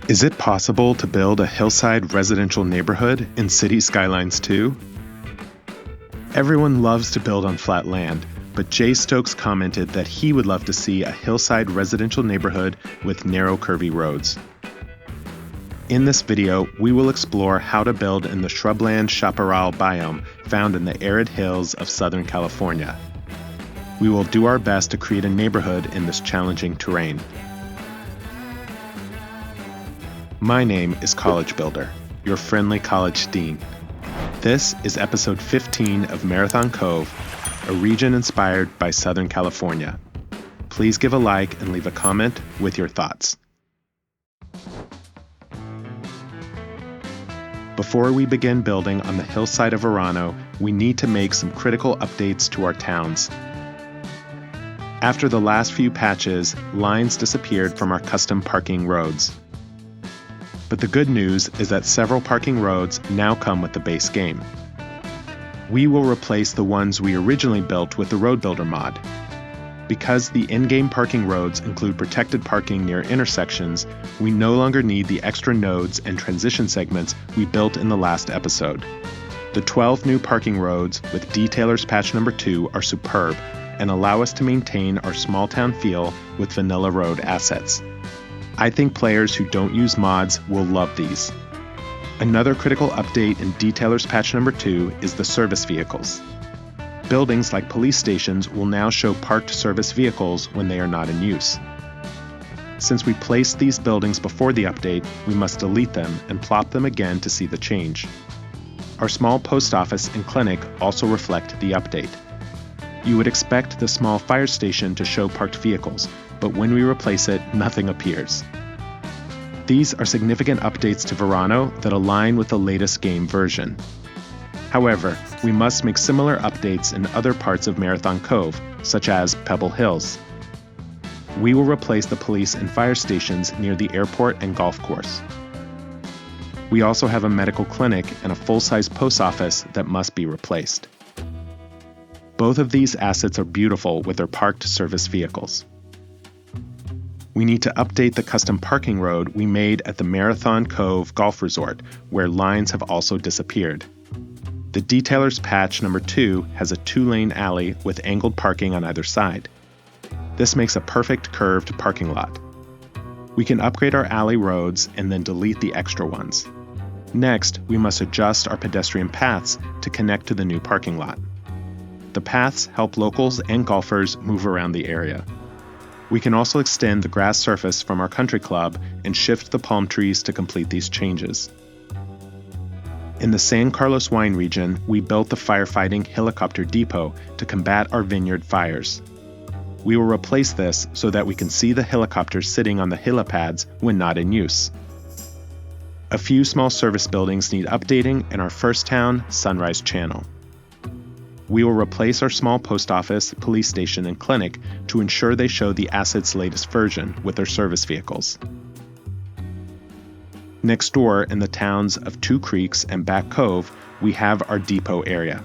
Is it possible to build a hillside residential neighborhood in Cities Skylines 2? Everyone loves to build on flat land, but Jay Stokes commented that he would love to see a hillside residential neighborhood with narrow, curvy roads. In this video, we will explore how to build in the Shrubland Chaparral biome found in the arid hills of Southern California. We will do our best to create a neighborhood in this challenging terrain. My name is College Builder, your friendly college dean. This is episode 15 of Marathon Cove, a region inspired by Southern California. Please give a like and leave a comment with your thoughts. Before we begin building on the hillside of Verano, we need to make some critical updates to our towns. After the last few patches, lines disappeared from our custom parking roads. But the good news is that several parking roads now come with the base game. We will replace the ones we originally built with the Road Builder mod. Because the in-game parking roads include protected parking near intersections, we no longer need the extra nodes and transition segments we built in the last episode. The 12 new parking roads with Detailers Patch number 2 are superb and allow us to maintain our small town feel with vanilla road assets. I think players who don't use mods will love these. Another critical update in Detailers Patch number 2 is the service vehicles. Buildings like police stations will now show parked service vehicles when they are not in use. Since we placed these buildings before the update, we must delete them and plop them again to see the change. Our small post office and clinic also reflect the update. You would expect the small fire station to show parked vehicles, but when we replace it, nothing appears. These are significant updates to Verano that align with the latest game version. However, we must make similar updates in other parts of Marathon Cove, such as Pebble Hills. We will replace the police and fire stations near the airport and golf course. We also have a medical clinic and a full-size post office that must be replaced. Both of these assets are beautiful with their parked service vehicles. We need to update the custom parking road we made at the Marathon Cove Golf Resort, where lines have also disappeared. The Detailers Patch number 2 has a 2-lane alley with angled parking on either side. This makes a perfect curved parking lot. We can upgrade our alley roads and then delete the extra ones. Next, we must adjust our pedestrian paths to connect to the new parking lot. The paths help locals and golfers move around the area. We can also extend the grass surface from our country club and shift the palm trees to complete these changes. In the San Carlos wine region, we built the firefighting helicopter depot to combat our vineyard fires. We will replace this so that we can see the helicopters sitting on the helipads when not in use. A few small service buildings need updating in our first town, Sunrise Channel. We will replace our small post office, police station, and clinic to ensure they show the asset's latest version with their service vehicles. Next door in the towns of Two Creeks and Back Cove, we have our depot area.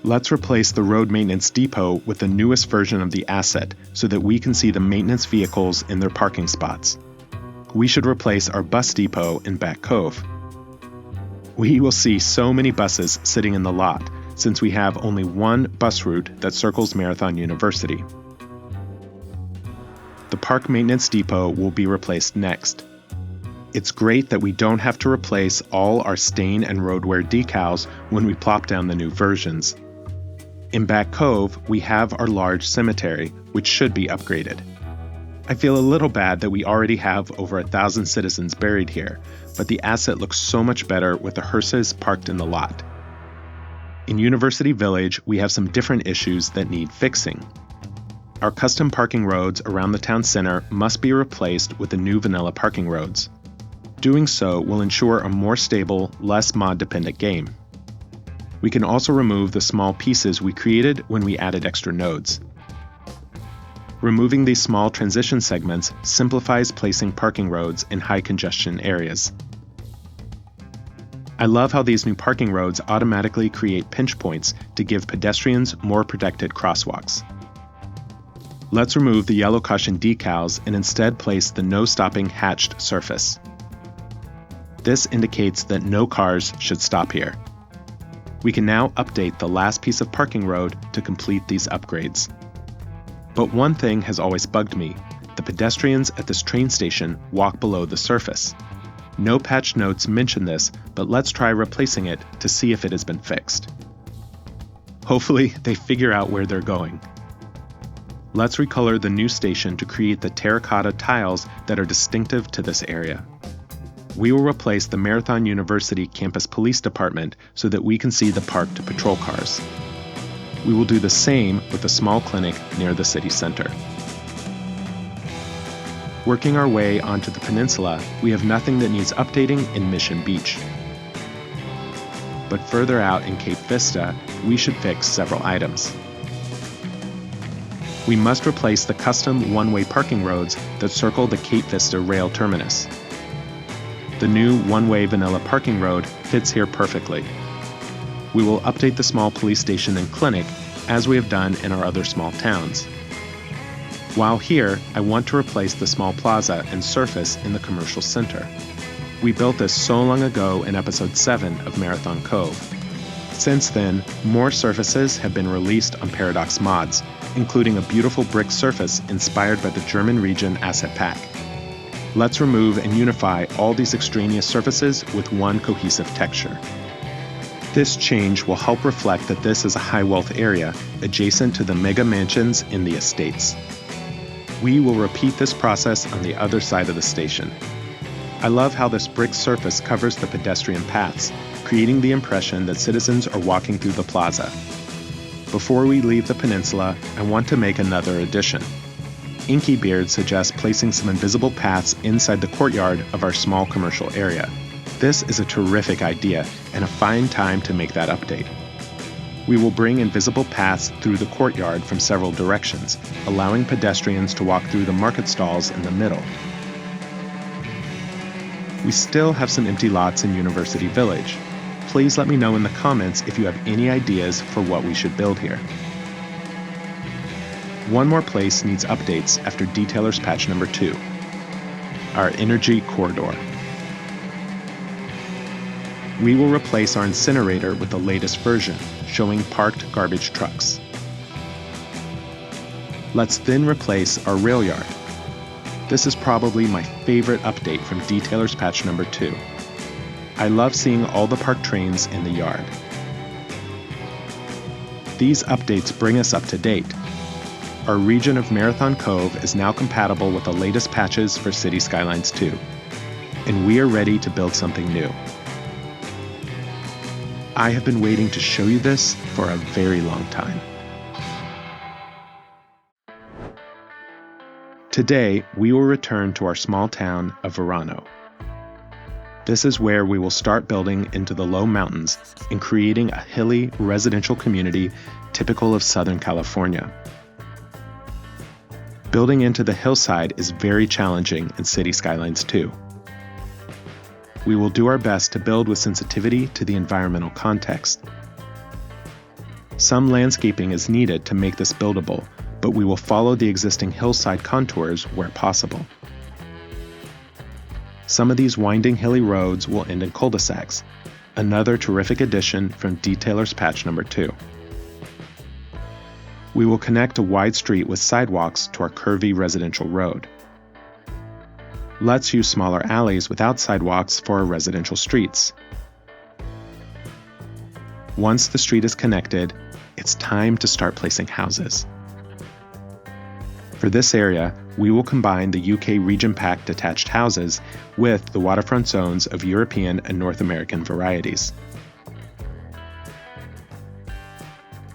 Let's replace the road maintenance depot with the newest version of the asset so that we can see the maintenance vehicles in their parking spots. We should replace our bus depot in Back Cove. We will see so many buses sitting in the lot, since we have only one bus route that circles Marathon University. The park maintenance depot will be replaced next. It's great that we don't have to replace all our stain and road wear decals when we plop down the new versions. In Back Cove, we have our large cemetery, which should be upgraded. I feel a little bad that we already have over 1,000 citizens buried here, but the asset looks so much better with the hearses parked in the lot. In University Village, we have some different issues that need fixing. Our custom parking roads around the town center must be replaced with the new vanilla parking roads. Doing so will ensure a more stable, less mod-dependent game. We can also remove the small pieces we created when we added extra nodes. Removing these small transition segments simplifies placing parking roads in high congestion areas. I love how these new parking roads automatically create pinch points to give pedestrians more protected crosswalks. Let's remove the yellow caution decals and instead place the no stopping hatched surface. This indicates that no cars should stop here. We can now update the last piece of parking road to complete these upgrades. But one thing has always bugged me. The pedestrians at this train station walk below the surface. No patch notes mention this, but let's try replacing it to see if it has been fixed. Hopefully, they figure out where they're going. Let's recolor the new station to create the terracotta tiles that are distinctive to this area. We will replace the Marathon University Campus Police Department so that we can see the parked patrol cars. We will do the same with a small clinic near the city center. Working our way onto the peninsula, we have nothing that needs updating in Mission Beach. But further out in Cape Vista, we should fix several items. We must replace the custom one-way parking roads that circle the Cape Vista rail terminus. The new one-way vanilla parking road fits here perfectly. We will update the small police station and clinic as we have done in our other small towns. While here, I want to replace the small plaza and surface in the commercial center. We built this so long ago in episode 7 of Marathon Cove. Since then, more surfaces have been released on Paradox Mods, including a beautiful brick surface inspired by the German region Asset Pack. Let's remove and unify all these extraneous surfaces with one cohesive texture. This change will help reflect that this is a high-wealth area adjacent to the mega mansions in the estates. We will repeat this process on the other side of the station. I love how this brick surface covers the pedestrian paths, creating the impression that citizens are walking through the plaza. Before we leave the peninsula, I want to make another addition. Inky Beard suggests placing some invisible paths inside the courtyard of our small commercial area. This is a terrific idea and a fine time to make that update. We will bring invisible paths through the courtyard from several directions, allowing pedestrians to walk through the market stalls in the middle. We still have some empty lots in University Village. Please let me know in the comments if you have any ideas for what we should build here. One more place needs updates after Detailers Patch number 2, our energy corridor. We will replace our incinerator with the latest version, showing parked garbage trucks. Let's then replace our rail yard. This is probably my favorite update from Detailers Patch number 2. I love seeing all the parked trains in the yard. These updates bring us up to date. Our region of Marathon Cove is now compatible with the latest patches for Cities Skylines 2, and we are ready to build something new. I have been waiting to show you this for a very long time. Today, we will return to our small town of Verano. This is where we will start building into the low mountains and creating a hilly residential community typical of Southern California. Building into the hillside is very challenging in Cities Skylines 2. We will do our best to build with sensitivity to the environmental context. Some landscaping is needed to make this buildable, but we will follow the existing hillside contours where possible. Some of these winding hilly roads will end in cul-de-sacs, another terrific addition from Detailers Patch number 2. We will connect a wide street with sidewalks to our curvy residential road. Let's use smaller alleys without sidewalks for our residential streets. Once the street is connected, it's time to start placing houses. For this area, we will combine the UK Region Pack detached houses with the waterfront zones of European and North American varieties.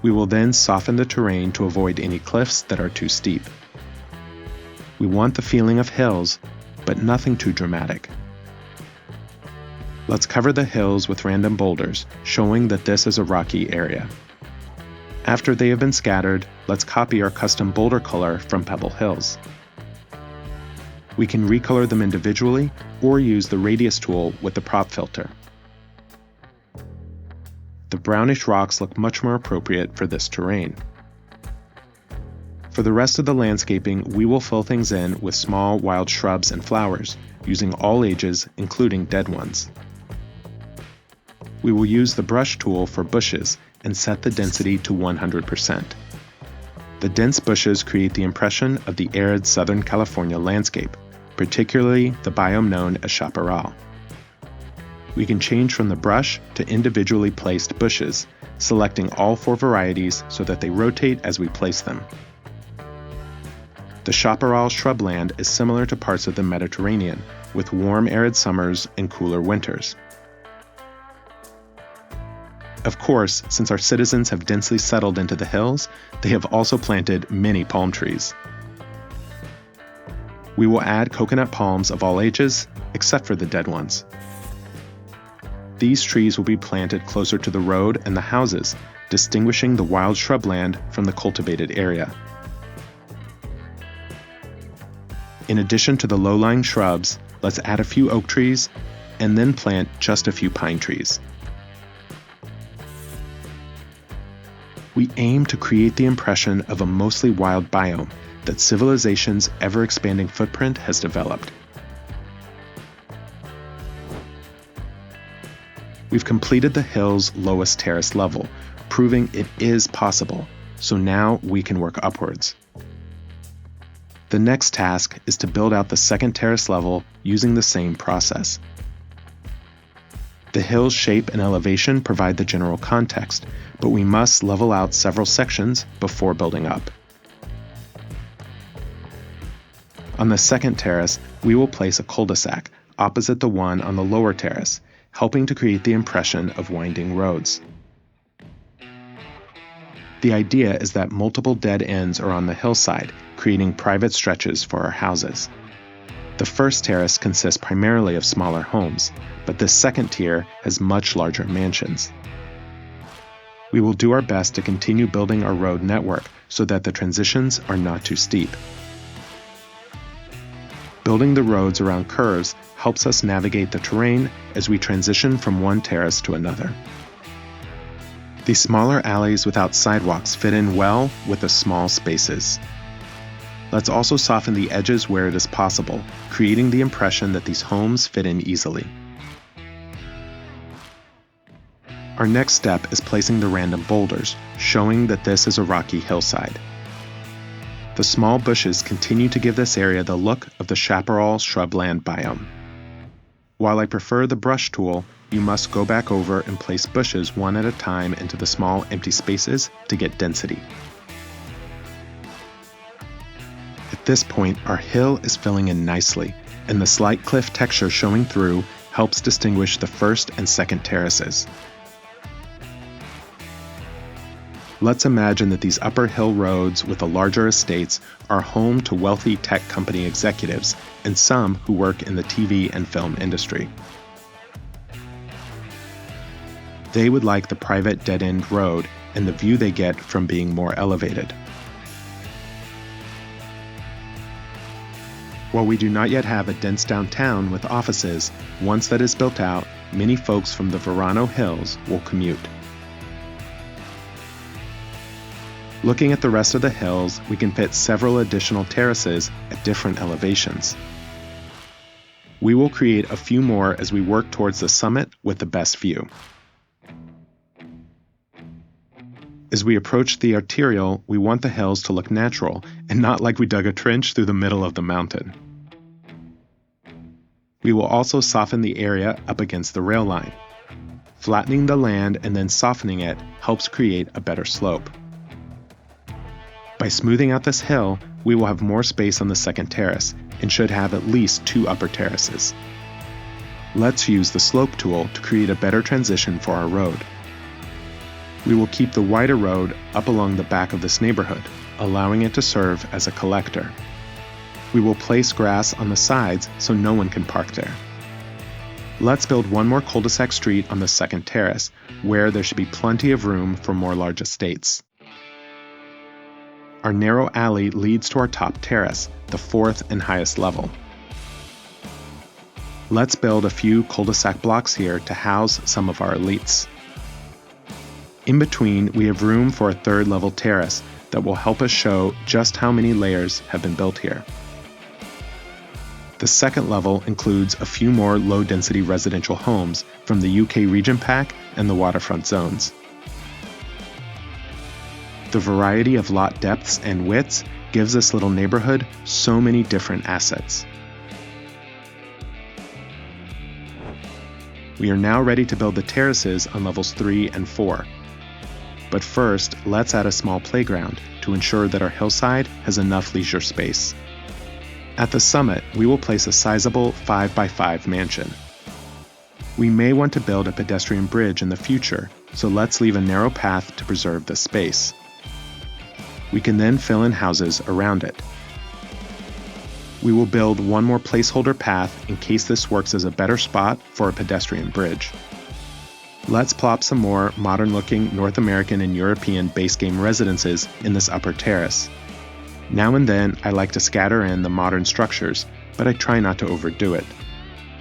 We will then soften the terrain to avoid any cliffs that are too steep. We want the feeling of hills, but nothing too dramatic. Let's cover the hills with random boulders, showing that this is a rocky area. After they have been scattered, let's copy our custom boulder color from Pebble Hills. We can recolor them individually or use the radius tool with the prop filter. The brownish rocks look much more appropriate for this terrain. For the rest of the landscaping, we will fill things in with small wild shrubs and flowers, using all ages, including dead ones. We will use the brush tool for bushes and set the density to 100%. The dense bushes create the impression of the arid Southern California landscape, particularly the biome known as Chaparral. We can change from the brush to individually placed bushes, selecting all 4 varieties so that they rotate as we place them. The Chaparral shrubland is similar to parts of the Mediterranean, with warm arid summers and cooler winters. Of course, since our citizens have densely settled into the hills, they have also planted many palm trees. We will add coconut palms of all ages, except for the dead ones. These trees will be planted closer to the road and the houses, distinguishing the wild shrubland from the cultivated area. In addition to the low-lying shrubs, let's add a few oak trees and then plant just a few pine trees. We aim to create the impression of a mostly wild biome that civilization's ever-expanding footprint has developed. We've completed the hill's lowest terrace level, proving it is possible, so now we can work upwards. The next task is to build out the second terrace level using the same process. The hill's shape and elevation provide the general context, but we must level out several sections before building up. On the second terrace, we will place a cul-de-sac opposite the one on the lower terrace, helping to create the impression of winding roads. The idea is that multiple dead ends are on the hillside, creating private stretches for our houses. The first terrace consists primarily of smaller homes, but this second tier has much larger mansions. We will do our best to continue building our road network so that the transitions are not too steep. Building the roads around curves helps us navigate the terrain as we transition from one terrace to another. These smaller alleys without sidewalks fit in well with the small spaces. Let's also soften the edges where it is possible, creating the impression that these homes fit in easily. Our next step is placing the random boulders, showing that this is a rocky hillside. The small bushes continue to give this area the look of the Chaparral shrubland biome. While I prefer the brush tool, you must go back over and place bushes one at a time into the small empty spaces to get density. At this point, our hill is filling in nicely, and the slight cliff texture showing through helps distinguish the first and second terraces. Let's imagine that these upper hill roads with the larger estates are home to wealthy tech company executives and some who work in the TV and film industry. They would like the private dead-end road and the view they get from being more elevated. While we do not yet have a dense downtown with offices, once that is built out, many folks from the Verano Hills will commute. Looking at the rest of the hills, we can fit several additional terraces at different elevations. We will create a few more as we work towards the summit with the best view. As we approach the arterial, we want the hills to look natural and not like we dug a trench through the middle of the mountain. We will also soften the area up against the rail line. Flattening the land and then softening it helps create a better slope. By smoothing out this hill, we will have more space on the second terrace and should have at least 2 upper terraces. Let's use the slope tool to create a better transition for our road. We will keep the wider road up along the back of this neighborhood, allowing it to serve as a collector. We will place grass on the sides so no one can park there. Let's build one more cul-de-sac street on the second terrace, where there should be plenty of room for more large estates. Our narrow alley leads to our top terrace, the 4th and highest level. Let's build a few cul-de-sac blocks here to house some of our elites. In between, we have room for a 3rd level terrace that will help us show just how many layers have been built here. The second level includes a few more low-density residential homes from the UK Region Pack and the waterfront zones. The variety of lot depths and widths gives this little neighborhood so many different assets. We are now ready to build the terraces on levels 3 and 4. But first, let's add a small playground to ensure that our hillside has enough leisure space. At the summit, we will place a sizable 5x5 mansion. We may want to build a pedestrian bridge in the future, so let's leave a narrow path to preserve the space. We can then fill in houses around it. We will build one more placeholder path in case this works as a better spot for a pedestrian bridge. Let's plop some more modern-looking North American and European base game residences in this upper terrace. Now and then, I like to scatter in the modern structures, but I try not to overdo it.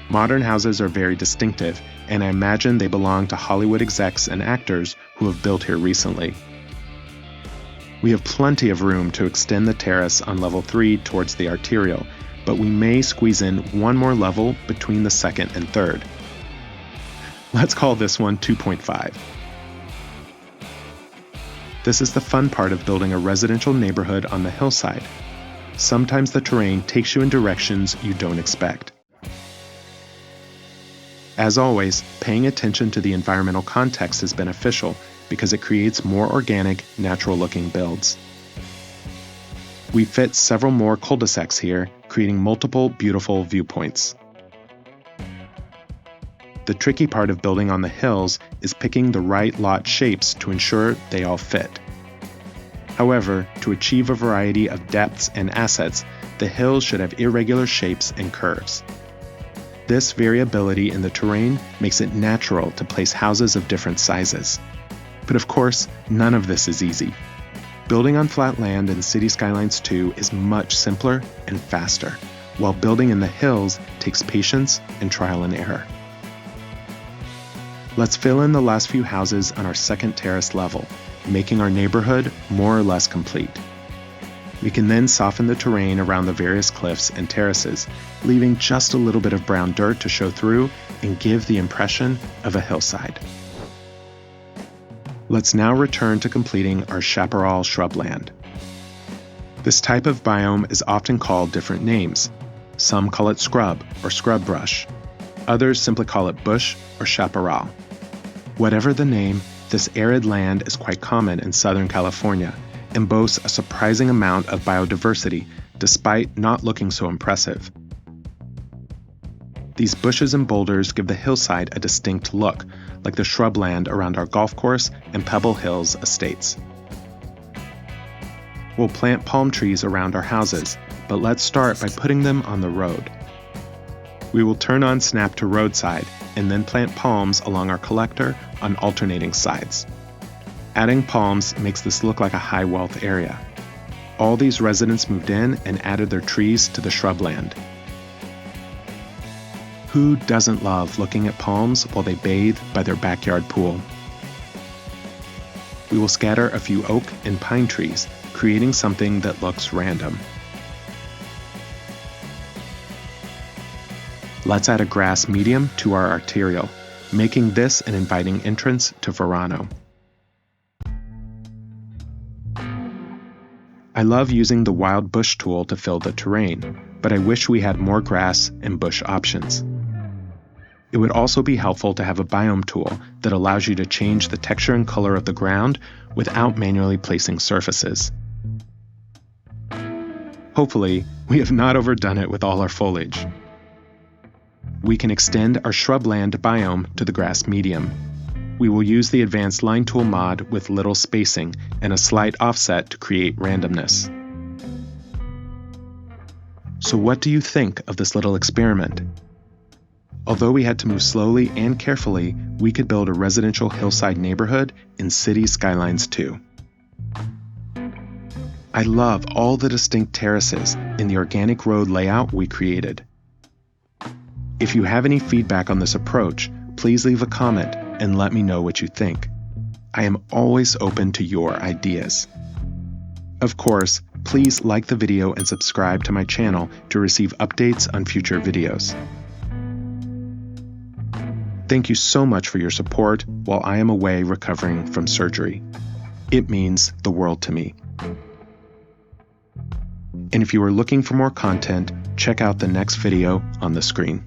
Modern houses are very distinctive, and I imagine they belong to Hollywood execs and actors who have built here recently. We have plenty of room to extend the terrace on level 3 towards the arterial, but we may squeeze in one more level between the second and third. Let's call this one 2.5. This is the fun part of building a residential neighborhood on the hillside. Sometimes the terrain takes you in directions you don't expect. As always, paying attention to the environmental context is beneficial because it creates more organic, natural-looking builds. We fit several more cul-de-sacs here, creating multiple beautiful viewpoints. The tricky part of building on the hills is picking the right lot shapes to ensure they all fit. However, to achieve a variety of depths and assets, the hills should have irregular shapes and curves. This variability in the terrain makes it natural to place houses of different sizes. But of course, none of this is easy. Building on flat land in Cities Skylines 2 is much simpler and faster, while building in the hills takes patience and trial and error. Let's fill in the last few houses on our second terrace level, making our neighborhood more or less complete. We can then soften the terrain around the various cliffs and terraces, leaving just a little bit of brown dirt to show through and give the impression of a hillside. Let's now return to completing our Chaparral shrubland. This type of biome is often called different names. Some call it scrub or scrub brush. Others simply call it bush or chaparral. Whatever the name, this arid land is quite common in Southern California and boasts a surprising amount of biodiversity despite not looking so impressive. These bushes and boulders give the hillside a distinct look, like the shrubland around our golf course and Pebble Hills estates. We'll plant palm trees around our houses, but let's start by putting them on the road. We will turn on snap to roadside and then plant palms along our collector on alternating sides. Adding palms makes this look like a high wealth area. All these residents moved in and added their trees to the shrubland. Who doesn't love looking at palms while they bathe by their backyard pool? We will scatter a few oak and pine trees, creating something that looks random. Let's add a grass medium to our arterial, making this an inviting entrance to Verano. I love using the wild bush tool to fill the terrain, but I wish we had more grass and bush options. It would also be helpful to have a biome tool that allows you to change the texture and color of the ground without manually placing surfaces. Hopefully, we have not overdone it with all our foliage. We can extend our shrubland biome to the grass medium. We will use the advanced line tool mod with little spacing and a slight offset to create randomness. So what do you think of this little experiment? Although we had to move slowly and carefully, we could build a residential hillside neighborhood in Cities Skylines 2. I love all the distinct terraces in the organic road layout we created. If you have any feedback on this approach, please leave a comment and let me know what you think. I am always open to your ideas. Of course, Please like the video and subscribe to my channel to receive updates on future videos. Thank you so much for your support while I am away recovering from surgery. It means the world to me. And if you are looking for more content, check out the next video on the screen.